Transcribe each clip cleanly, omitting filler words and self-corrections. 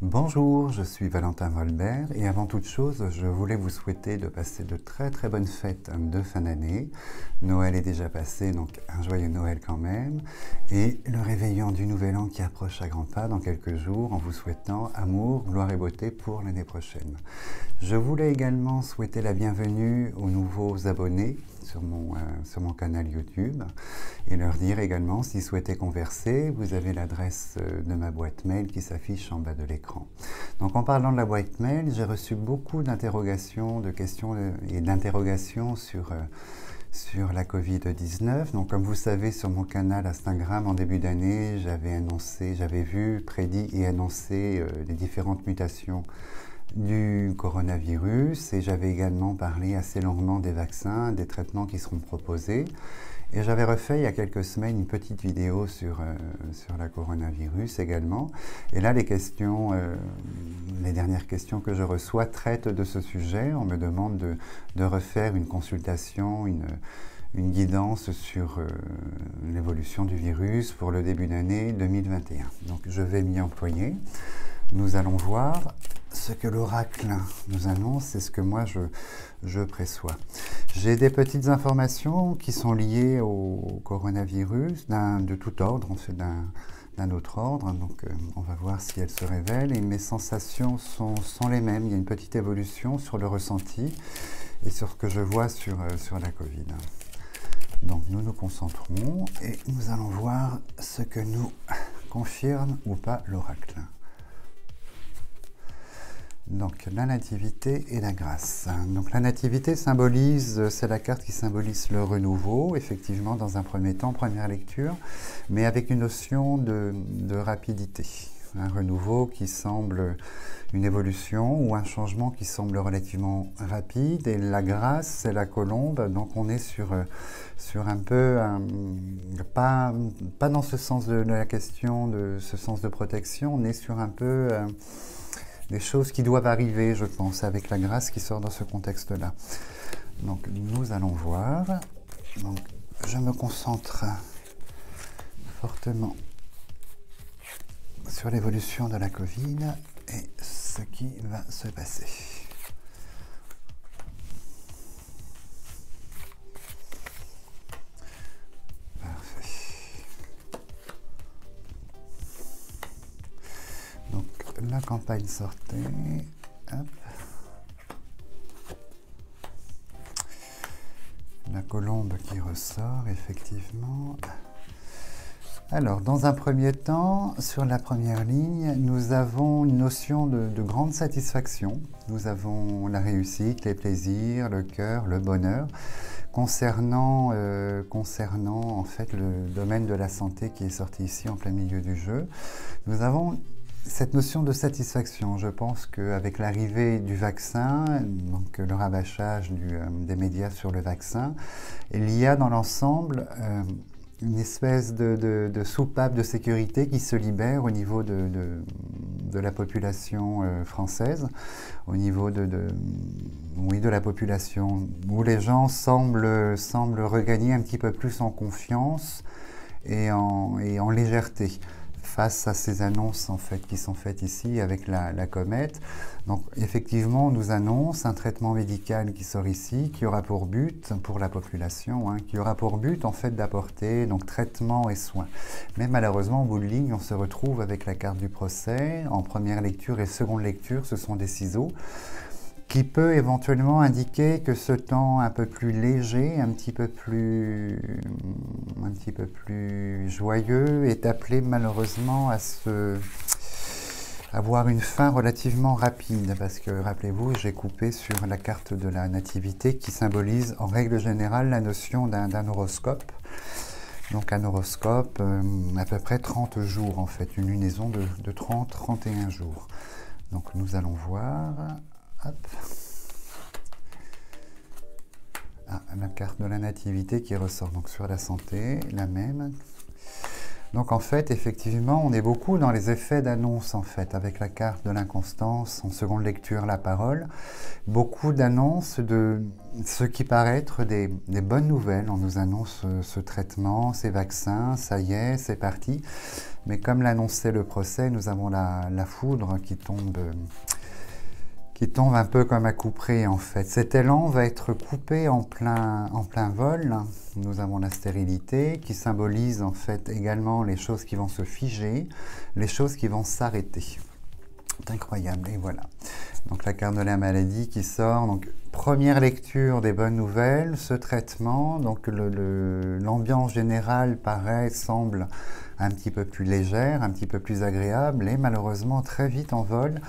Bonjour, je suis Valentin Volbert et avant toute chose, je voulais vous souhaiter de passer de très bonnes fêtes de fin d'année. Noël est déjà passé, donc un joyeux Noël quand même. Et le réveillon du Nouvel An qui approche à grands pas dans quelques jours en vous souhaitant amour, gloire et beauté pour l'année prochaine. Je voulais également souhaiter la bienvenue aux nouveaux abonnés sur mon canal YouTube et leur dire également, s'ils souhaitaient converser, vous avez l'adresse de ma boîte mail qui s'affiche en bas de l'écran. Donc en parlant de la boîte mail, j'ai reçu beaucoup d'interrogations, de questions et d'interrogations sur la Covid-19. Donc comme vous savez, sur mon canal Instagram en début d'année, j'avais vu, prédit et annoncé les différentes mutations du coronavirus et j'avais également parlé assez longuement des vaccins, des traitements qui seront proposés. Et j'avais refait il y a quelques semaines une petite vidéo sur la coronavirus également. Et là, les dernières questions que je reçois traitent de ce sujet. On me demande de refaire une consultation, une guidance sur l'évolution du virus pour le début d'année 2021. Donc je vais m'y employer. Nous allons voir ce que l'oracle nous annonce et ce que moi je préçois. J'ai des petites informations qui sont liées au coronavirus, de tout ordre, en fait d'un autre ordre, donc on va voir si elles se révèlent et mes sensations sont les mêmes. Il y a une petite évolution sur le ressenti et sur ce que je vois sur la Covid. Donc nous nous concentrons et nous allons voir ce que nous confirme ou pas l'oracle. Donc la nativité et la grâce. Donc la nativité symbolise, c'est la carte qui symbolise le renouveau, effectivement dans un premier temps, première lecture, mais avec une notion de rapidité. Un renouveau qui semble une évolution ou un changement qui semble relativement rapide. Et la grâce, c'est la colombe, donc on est sur un peu, pas dans ce sens de la question, de ce sens de protection, on est sur un peu des choses qui doivent arriver, je pense, avec la grâce qui sort dans ce contexte-là. Donc nous allons voir. Donc, je me concentre fortement sur l'évolution de la Covid et ce qui va se passer. La campagne sortait. Hop. La colombe qui ressort, effectivement. Alors, dans un premier temps, sur la première ligne, nous avons une notion de grande satisfaction. Nous avons la réussite, les plaisirs, le cœur, le bonheur. Concernant en fait le domaine de la santé qui est sorti ici en plein milieu du jeu, nous avons cette notion de satisfaction. Je pense qu'avec l'arrivée du vaccin, donc le rabâchage des médias sur le vaccin, il y a dans l'ensemble une espèce de soupape de sécurité qui se libère au niveau de la population française, au niveau de la population, où les gens semblent regagner un petit peu plus en confiance et en légèreté face à ces annonces en fait, qui sont faites ici avec la comète. Donc effectivement, on nous annonce un traitement médical qui sort ici, qui aura pour but, pour la population, qui aura pour but en fait d'apporter donc traitement et soins. Mais malheureusement, au bout de ligne, on se retrouve avec la carte du procès. En première lecture et seconde lecture, ce sont des ciseaux, qui peut éventuellement indiquer que ce temps un peu plus léger, un petit peu plus joyeux est appelé malheureusement à avoir une fin relativement rapide, parce que rappelez-vous, j'ai coupé sur la carte de la nativité qui symbolise en règle générale la notion d'un horoscope. Donc un horoscope, à peu près 30 jours en fait, une lunaison de 30-31 jours. Donc nous allons voir. Hop. La carte de la nativité qui ressort donc sur la santé, la même. Donc en fait, effectivement, on est beaucoup dans les effets d'annonce en fait, avec la carte de l'inconstance, en seconde lecture, la parole. Beaucoup d'annonces de ce qui paraît être des bonnes nouvelles. On nous annonce ce traitement, ces vaccins, ça y est, c'est parti. Mais comme l'annonçait le procès, nous avons la foudre qui tombe un peu comme à couperet en fait. Cet élan va être coupé en plein vol. Nous avons la stérilité qui symbolise en fait également les choses qui vont se figer, les choses qui vont s'arrêter. C'est incroyable, et voilà. Donc la carte de la maladie qui sort, donc première lecture des bonnes nouvelles, ce traitement, donc l'ambiance générale semble un petit peu plus légère, un petit peu plus agréable, et malheureusement très vite en vol,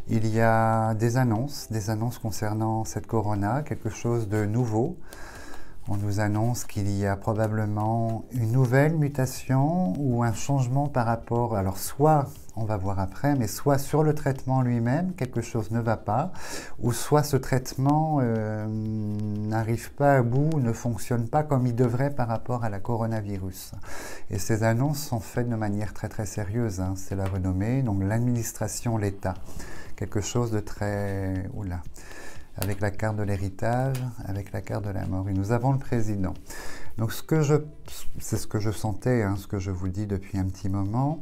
il y a des annonces concernant cette corona, quelque chose de nouveau. On nous annonce qu'il y a probablement une nouvelle mutation ou un changement par rapport, alors soit, on va voir après, mais soit sur le traitement lui-même, quelque chose ne va pas, ou soit ce traitement n'arrive pas à bout, ne fonctionne pas comme il devrait par rapport à la coronavirus. Et ces annonces sont faites de manière très très sérieuse, hein, c'est la renommée, donc l'administration, l'État, quelque chose de très... Oula, avec la carte de l'héritage, avec la carte de la mort. Et nous avons le président. Donc c'est ce que je sentais, hein, ce que je vous dis depuis un petit moment.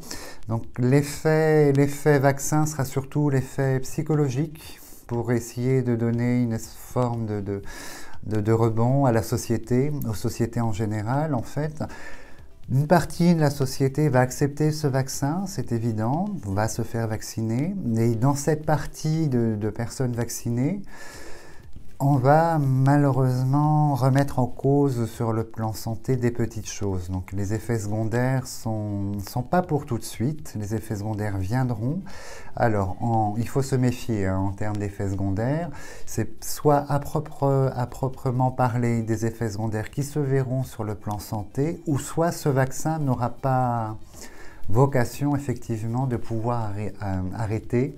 Donc l'effet vaccin sera surtout l'effet psychologique pour essayer de donner une forme de rebond à la société, aux sociétés en général en fait. Une partie de la société va accepter ce vaccin, c'est évident, va se faire vacciner. Et dans cette partie de personnes vaccinées, on va malheureusement remettre en cause sur le plan santé des petites choses. Donc les effets secondaires sont pas pour tout de suite, les effets secondaires viendront. Alors il faut se méfier hein, en termes d'effets secondaires. C'est soit à proprement parler des effets secondaires qui se verront sur le plan santé, ou soit ce vaccin n'aura pas vocation effectivement de pouvoir arrêter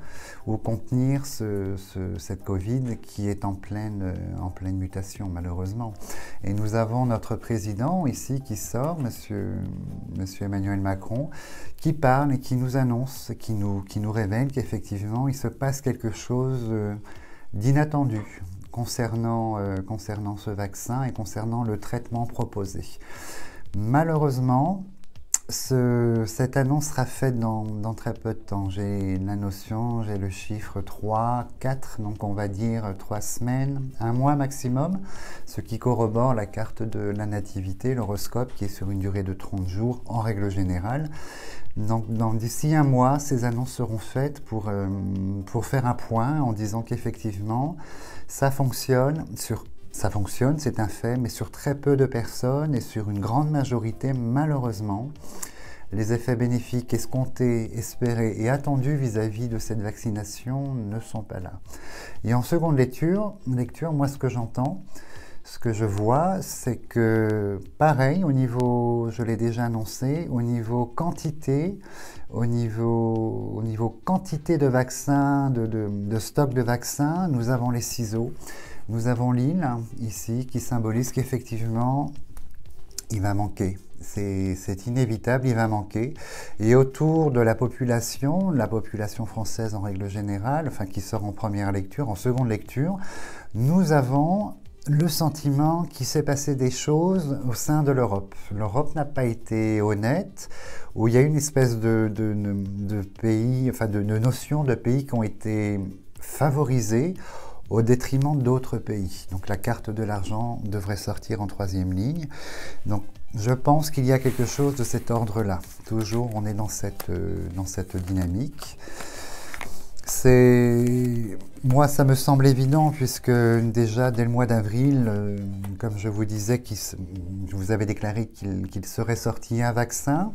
ou contenir cette Covid qui est en pleine mutation malheureusement. Et nous avons notre président ici qui sort, monsieur Emmanuel Macron, qui parle et qui nous annonce, qui nous révèle qu'effectivement il se passe quelque chose d'inattendu concernant ce vaccin et concernant le traitement proposé. Malheureusement, cette annonce sera faite dans très peu de temps. J'ai la notion, j'ai le chiffre 3, 4, donc on va dire 3 semaines, 1 mois maximum, ce qui corrobore la carte de la nativité, l'horoscope, qui est sur une durée de 30 jours en règle générale. Donc d'ici 1 mois, ces annonces seront faites pour faire un point en disant qu'effectivement, ça fonctionne, c'est un fait, mais sur très peu de personnes et sur une grande majorité, malheureusement, les effets bénéfiques escomptés, espérés et attendus vis-à-vis de cette vaccination ne sont pas là. Et en seconde lecture, moi ce que j'entends, ce que je vois, c'est que pareil, au niveau, je l'ai déjà annoncé, au niveau quantité, au niveau quantité de vaccins, de stock de vaccins, nous avons les ciseaux. Nous avons l'île, ici, qui symbolise qu'effectivement, il va manquer. C'est inévitable, il va manquer. Et autour de la population française en règle générale, enfin qui sort en première lecture, en seconde lecture, nous avons le sentiment qu'il s'est passé des choses au sein de l'Europe. L'Europe n'a pas été honnête, où il y a une espèce de pays, enfin de notions de pays qui ont été favorisés au détriment d'autres pays. Donc la carte de l'argent devrait sortir en 3e ligne. Donc je pense qu'il y a quelque chose de cet ordre-là. Toujours on est dans cette dynamique. Moi ça me semble évident puisque déjà dès le mois d'avril, comme je vous disais, je vous avais déclaré qu'il serait sorti un vaccin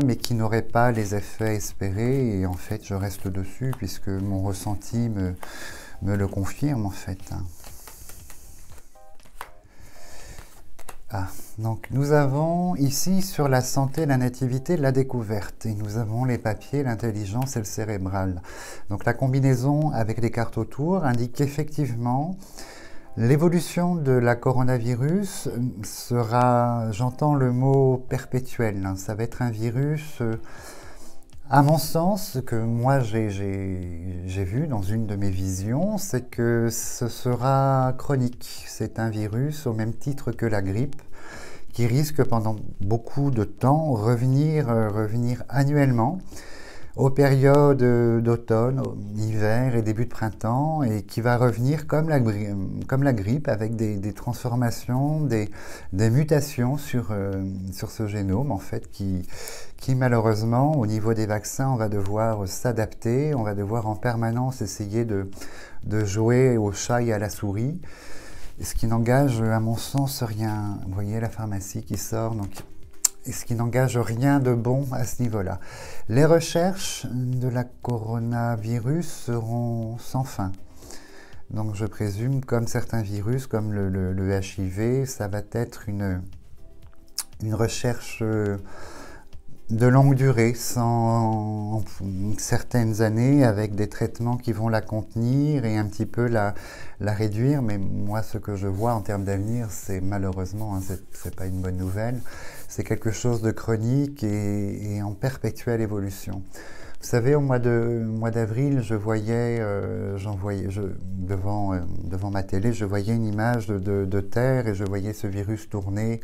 mais qui n'aurait pas les effets espérés, et en fait je reste dessus puisque mon ressenti me le confirme en fait. Donc nous avons ici sur la santé, la nativité, la découverte, et nous avons les papiers, l'intelligence et le cérébral. Donc la combinaison avec les cartes autour indique qu'effectivement L'évolution de la coronavirus sera, j'entends le mot perpétuel, hein. Ça va être un virus, à mon sens, ce que moi j'ai vu dans une de mes visions, c'est que ce sera chronique. C'est un virus au même titre que la grippe, qui risque pendant beaucoup de temps revenir annuellement aux périodes d'automne, hiver et début de printemps, et qui va revenir comme la grippe avec des transformations, des mutations sur ce génome en fait qui malheureusement au niveau des vaccins on va devoir s'adapter, on va devoir en permanence essayer de jouer au chat et à la souris. Ce qui n'engage, à mon sens, rien. Vous voyez la pharmacie qui sort, donc, et ce qui n'engage rien de bon à ce niveau-là. Les recherches de la coronavirus seront sans fin. Donc je présume, comme certains virus, comme le HIV, ça va être une recherche de longue durée, sans certaines années, avec des traitements qui vont la contenir et un petit peu la réduire. Mais moi, ce que je vois en termes d'avenir, c'est malheureusement, hein, c'est pas une bonne nouvelle, c'est quelque chose de chronique et en perpétuelle évolution. Vous savez, au mois d'avril, devant ma télé, je voyais une image de Terre et je voyais ce virus tourner,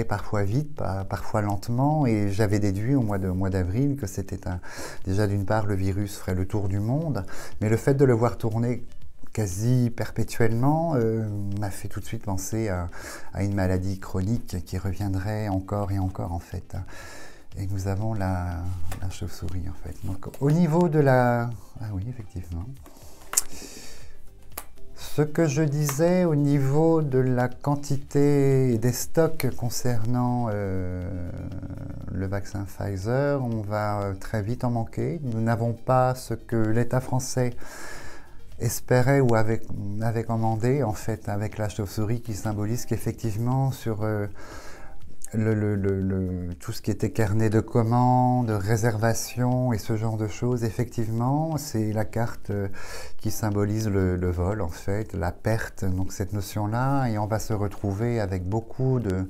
parfois vite, parfois lentement, et j'avais déduit au mois d'avril que c'était déjà d'une part le virus ferait le tour du monde, mais le fait de le voir tourner quasi perpétuellement m'a fait tout de suite penser à une maladie chronique qui reviendrait encore et encore en fait. Et nous avons la chauve-souris en fait. Donc au niveau de la... Ah oui, effectivement. Ce que je disais au niveau de la quantité des stocks concernant le vaccin Pfizer, on va très vite en manquer. Nous n'avons pas ce que l'État français espérait ou avait commandé en fait avec la chauve-souris qui symbolise qu'effectivement sur tout ce qui était carnet de commandes, réservation et ce genre de choses, effectivement, c'est la carte qui symbolise le vol, en fait, la perte, donc cette notion-là, et on va se retrouver avec beaucoup de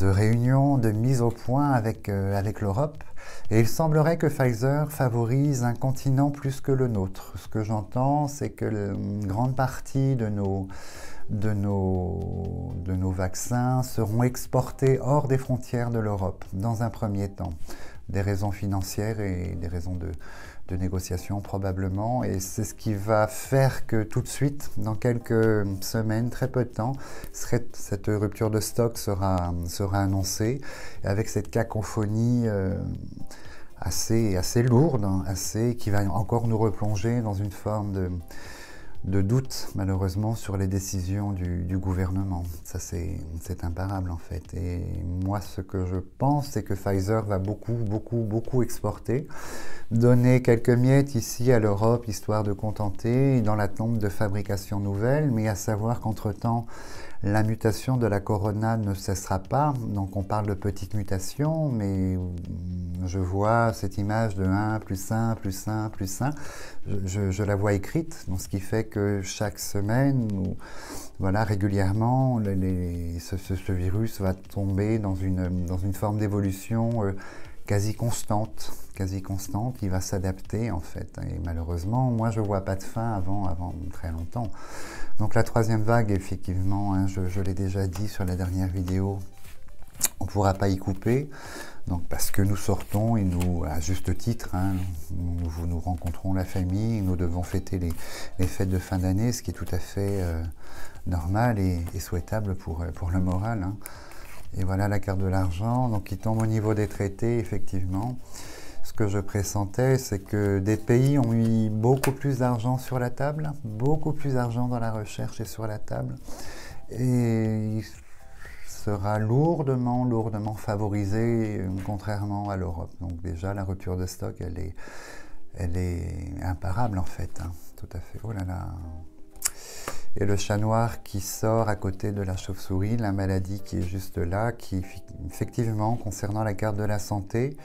réunions, de mise au point avec l'Europe. Et il semblerait que Pfizer favorise un continent plus que le nôtre. Ce que j'entends, c'est que une grande partie de nos vaccins seront exportés hors des frontières de l'Europe, dans un premier temps. Des raisons financières et des raisons de négociation probablement. Et c'est ce qui va faire que tout de suite, dans quelques semaines, très peu de temps, cette rupture de stock sera annoncée, avec cette cacophonie assez lourde, hein, qui va encore nous replonger dans une forme de doute, malheureusement, sur les décisions du gouvernement. Ça, c'est imparable, en fait. Et moi, ce que je pense, c'est que Pfizer va beaucoup exporter, donner quelques miettes ici à l'Europe, histoire de contenter, dans l'attente de fabrication nouvelle, mais à savoir qu'entre-temps, la mutation de la corona ne cessera pas, donc on parle de petites mutations, mais je vois cette image de 1 plus 1 plus 1 plus 1, je la vois écrite, donc ce qui fait que chaque semaine, voilà, régulièrement, ce virus va tomber dans une forme d'évolution quasi constante, il va s'adapter en fait, et malheureusement, moi je vois pas de fin avant très longtemps. Donc la troisième vague, effectivement, hein, je l'ai déjà dit sur la dernière vidéo, on ne pourra pas y couper, donc parce que nous sortons et nous, à juste titre, hein, nous rencontrons la famille, nous devons fêter les fêtes de fin d'année, ce qui est tout à fait normal et souhaitable pour le moral, hein. Et voilà la carte de l'argent, donc qui tombe au niveau des traités, effectivement. Ce que je pressentais, c'est que des pays ont mis beaucoup plus d'argent sur la table, beaucoup plus d'argent dans la recherche et sur la table, et il sera lourdement favorisé, contrairement à l'Europe. Donc déjà, la rupture de stock, elle est imparable en fait, hein, tout à fait. Oh là là. Et le chat noir qui sort à côté de la chauve-souris, la maladie qui est juste là, qui effectivement, concernant la carte de la santé,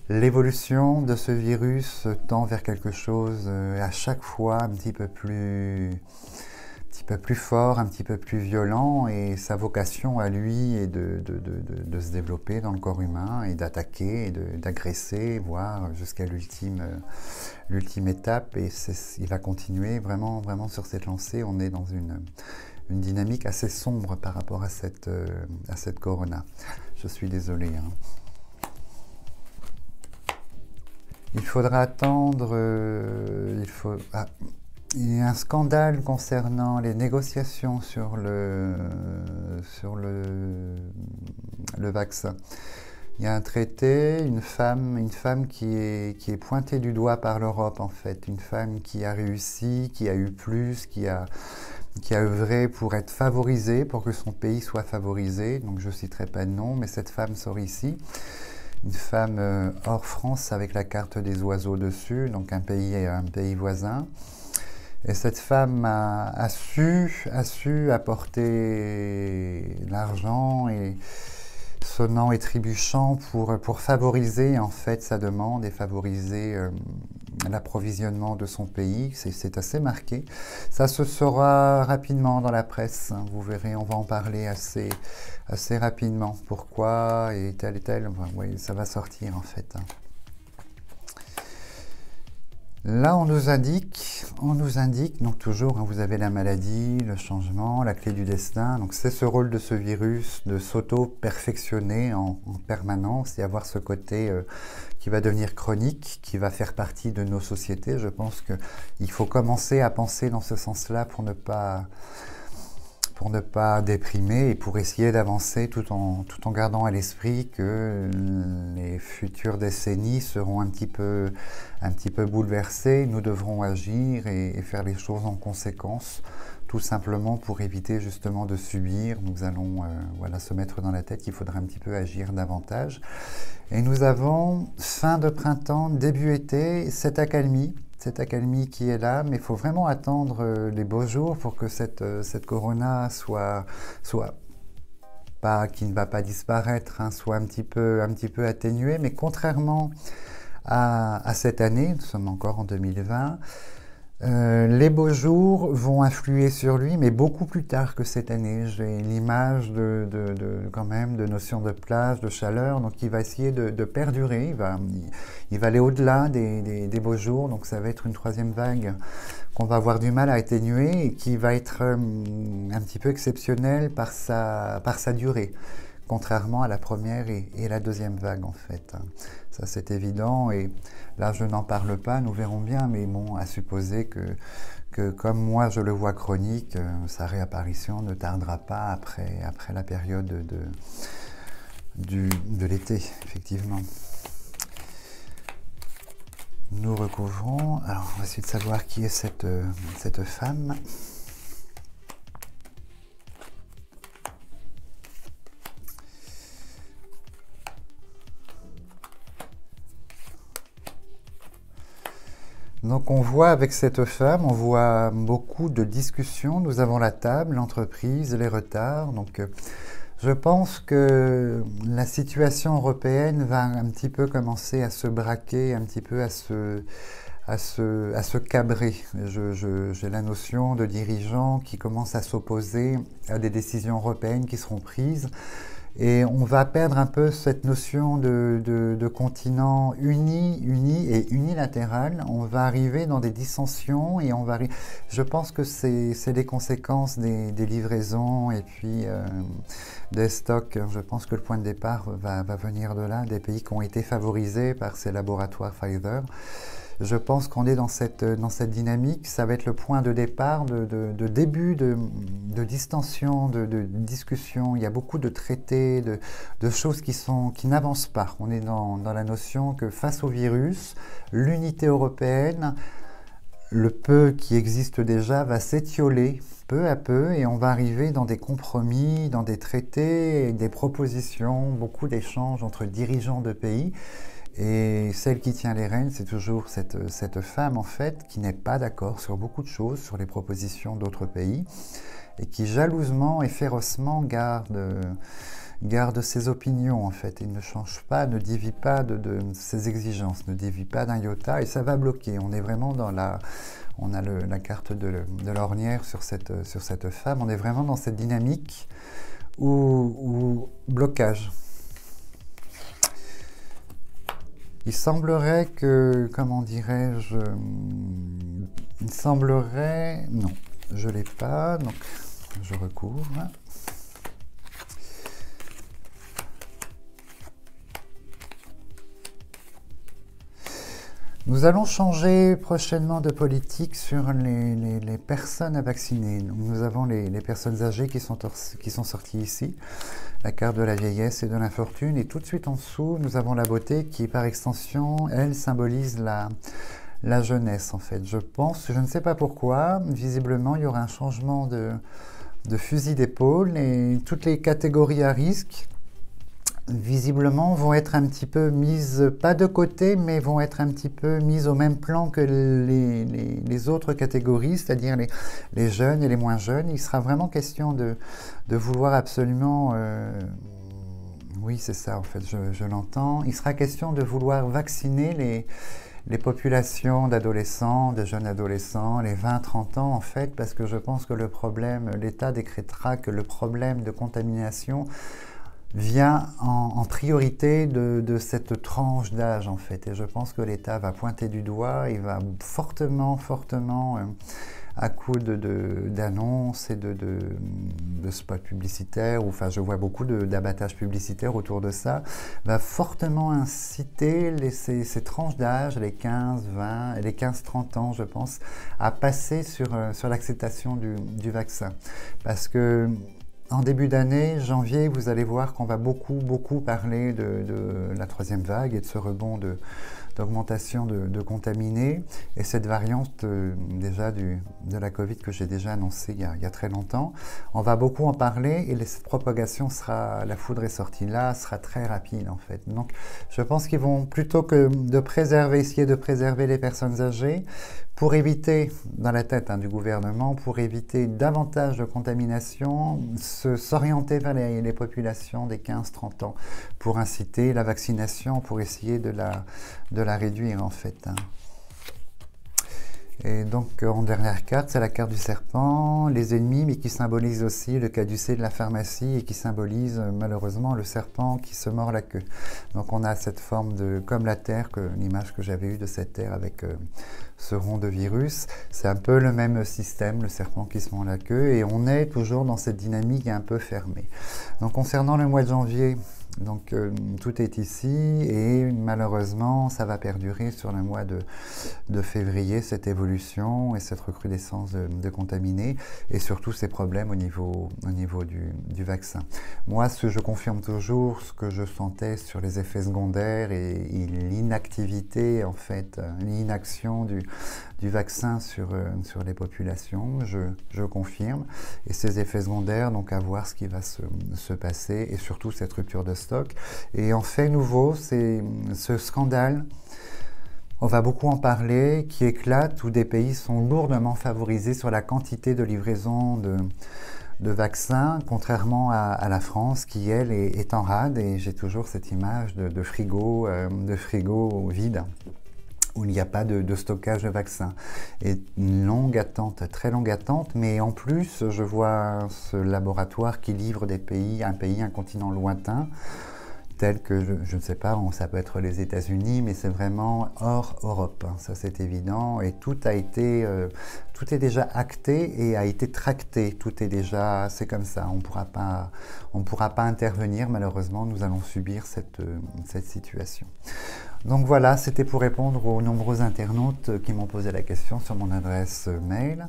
l'évolution de ce virus tend vers quelque chose à chaque fois un petit peu plus petit peu plus fort, un petit peu plus violent, et sa vocation à lui est de se développer dans le corps humain et d'attaquer, d'agresser, voire jusqu'à l'ultime étape, et il va continuer vraiment, vraiment sur cette lancée. On est dans une dynamique assez sombre par rapport à cette corona. Je suis désolé. Il faudra attendre, il y a un scandale concernant les négociations sur le vaccin. Il y a un traité, une femme qui est pointée du doigt par l'Europe, en fait. Une femme qui a réussi, qui a eu plus, qui a œuvré pour être favorisée, pour que son pays soit favorisé. Donc je ne citerai pas de nom, mais cette femme sort ici. Une femme hors France avec la carte des oiseaux dessus, donc un pays voisin. Et cette femme a su apporter l'argent et sonnant et trébuchant pour favoriser en fait sa demande et favoriser l'approvisionnement de son pays. C'est assez marqué. Ça se saura rapidement dans la presse. Vous verrez, on va en parler assez rapidement. Pourquoi et tel. Enfin, oui, ça va sortir en fait. Là, on nous indique, donc toujours, vous avez la maladie, le changement, la clé du destin. Donc c'est ce rôle de ce virus de s'auto-perfectionner en permanence et avoir ce côté qui va devenir chronique, qui va faire partie de nos sociétés. Je pense qu'il faut commencer à penser dans ce sens-là pour ne pas déprimer et pour essayer d'avancer tout en gardant à l'esprit que les futures décennies seront un petit peu bouleversées. Nous devrons agir et faire les choses en conséquence, tout simplement pour éviter justement de subir. Nous allons se mettre dans la tête qu'il faudra un petit peu agir davantage. Et nous avons fin de printemps, début été, cette accalmie qui est là, mais il faut vraiment attendre les beaux jours pour que cette corona soit pas, qui ne va pas disparaître, soit un petit peu atténuée. Mais contrairement à cette année, nous sommes encore en 2020, les beaux jours vont influer sur lui, mais beaucoup plus tard que cette année. J'ai l'image quand même de notion de plage, de chaleur, donc il va essayer de perdurer, il va aller au-delà des beaux jours, donc ça va être une troisième vague qu'on va avoir du mal à atténuer et qui va être un petit peu exceptionnelle par sa durée, contrairement à la première et la deuxième vague en fait. Ça c'est évident, et là je n'en parle pas, nous verrons bien, mais bon, à supposer que comme moi je le vois chronique, sa réapparition ne tardera pas après la période de l'été, effectivement. Nous recouvrons, alors on va essayer de savoir qui est cette femme. Donc on voit avec cette femme, on voit beaucoup de discussions. Nous avons la table, l'entreprise, les retards. Donc je pense que la situation européenne va un petit peu commencer à se braquer, un petit peu à se cabrer. J'ai la notion de dirigeants qui commencent à s'opposer à des décisions européennes qui seront prises. Et on va perdre un peu cette notion de continent uni et unilatéral. On va arriver dans des dissensions et je pense que c'est les conséquences des livraisons et puis des stocks. Je pense que le point de départ va venir de là, des pays qui ont été favorisés par ces laboratoires Pfizer. Je pense qu'on est dans cette dynamique. Ça va être le point de départ, de début de distension, de discussion. Il y a beaucoup de traités, de choses qui n'avancent pas. On est dans la notion que face au virus, l'unité européenne, le peu qui existe déjà, va s'étioler peu à peu et on va arriver dans des compromis, dans des traités, des propositions, beaucoup d'échanges entre dirigeants de pays. Et celle qui tient les rênes, c'est toujours cette femme en fait qui n'est pas d'accord sur beaucoup de choses, sur les propositions d'autres pays, et qui jalousement et férocement garde garde ses opinions en fait. Il ne change pas, ne dévie pas de ses exigences, ne dévie pas d'un iota et ça va bloquer. On est vraiment dans la... On a la carte de l'ornière sur cette femme. On est vraiment dans cette dynamique où blocage. Il semblerait que, comment dirais-je, il semblerait... Non, je ne l'ai pas, donc je recouvre. Nous allons changer prochainement de politique sur les personnes à vacciner. Donc, nous avons les personnes âgées qui sont sorties ici, la carte de la vieillesse et de l'infortune, et tout de suite en dessous, nous avons la beauté qui, par extension, elle symbolise la jeunesse en fait. Je pense, je ne sais pas pourquoi, visiblement il y aura un changement de fusil d'épaule et toutes les catégories à risque visiblement vont être un petit peu mises, pas de côté, mais vont être un petit peu mises au même plan que les autres catégories, c'est-à-dire les jeunes et les moins jeunes. Il sera vraiment question de vouloir absolument... oui, c'est ça en fait, je l'entends. Il sera question de vouloir vacciner les populations d'adolescents, de jeunes adolescents, les 20-30 ans en fait, parce que je pense que le problème, l'État décrétera que le problème de contamination vient en priorité de cette tranche d'âge en fait. Et je pense que l'État va pointer du doigt, il va fortement, à coup d'annonces et de spots publicitaires, ou, enfin je vois beaucoup d'abattage publicitaire autour de ça, va fortement inciter ces tranches d'âge, les 15, 20 et les 15-30 ans je pense, à passer sur l'acceptation du vaccin. Parce que en début d'année, janvier, vous allez voir qu'on va beaucoup parler de la troisième vague et de ce rebond d'augmentation de contaminés et cette variante déjà de la Covid que j'ai déjà annoncée il y a très longtemps. On va beaucoup en parler et cette propagation sera, la foudre est sortie là, sera très rapide en fait. Donc je pense qu'ils vont plutôt que essayer de préserver les personnes âgées, pour éviter, dans la tête du gouvernement, pour éviter davantage de contamination, s'orienter vers les populations des 15-30 ans, pour inciter la vaccination, pour essayer de la réduire en fait. Et donc en dernière carte, c'est la carte du serpent, les ennemis, mais qui symbolise aussi le caducée de la pharmacie et qui symbolise malheureusement le serpent qui se mord la queue. Donc on a cette forme comme la Terre, l'image que j'avais eue de cette Terre avec ce rond de virus, c'est un peu le même système, le serpent qui se mord la queue, et on est toujours dans cette dynamique un peu fermée. Donc concernant le mois de janvier, donc tout est ici et malheureusement ça va perdurer sur le mois de février, cette évolution et cette recrudescence de contaminés et surtout ces problèmes au niveau du vaccin. Moi, je confirme toujours ce que je sentais sur les effets secondaires et l'inactivité en fait, l'inaction du vaccin sur les populations, je confirme. Et ces effets secondaires, donc à voir ce qui va se passer et surtout cette rupture de stock. Et en fait nouveau, c'est ce scandale, on va beaucoup en parler, qui éclate, où des pays sont lourdement favorisés sur la quantité de livraison de vaccins, contrairement à la France qui, elle, est en rade. Et j'ai toujours cette image de frigo vide, où il n'y a pas de stockage de vaccins. Et une longue attente, très longue attente, mais en plus, je vois ce laboratoire qui livre un continent lointain, tel que, je ne sais pas, ça peut être les États-Unis, mais c'est vraiment hors Europe, hein, ça c'est évident, et tout est déjà acté et a été tracté, tout est déjà, c'est comme ça, on ne pourra pas intervenir, malheureusement, nous allons subir cette situation. Donc voilà, c'était pour répondre aux nombreux internautes qui m'ont posé la question sur mon adresse mail.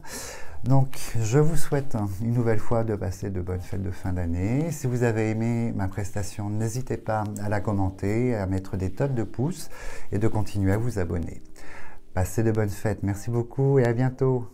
Donc, je vous souhaite une nouvelle fois de passer de bonnes fêtes de fin d'année. Si vous avez aimé ma prestation, n'hésitez pas à la commenter, à mettre des tonnes de pouces et de continuer à vous abonner. Passez de bonnes fêtes. Merci beaucoup et à bientôt.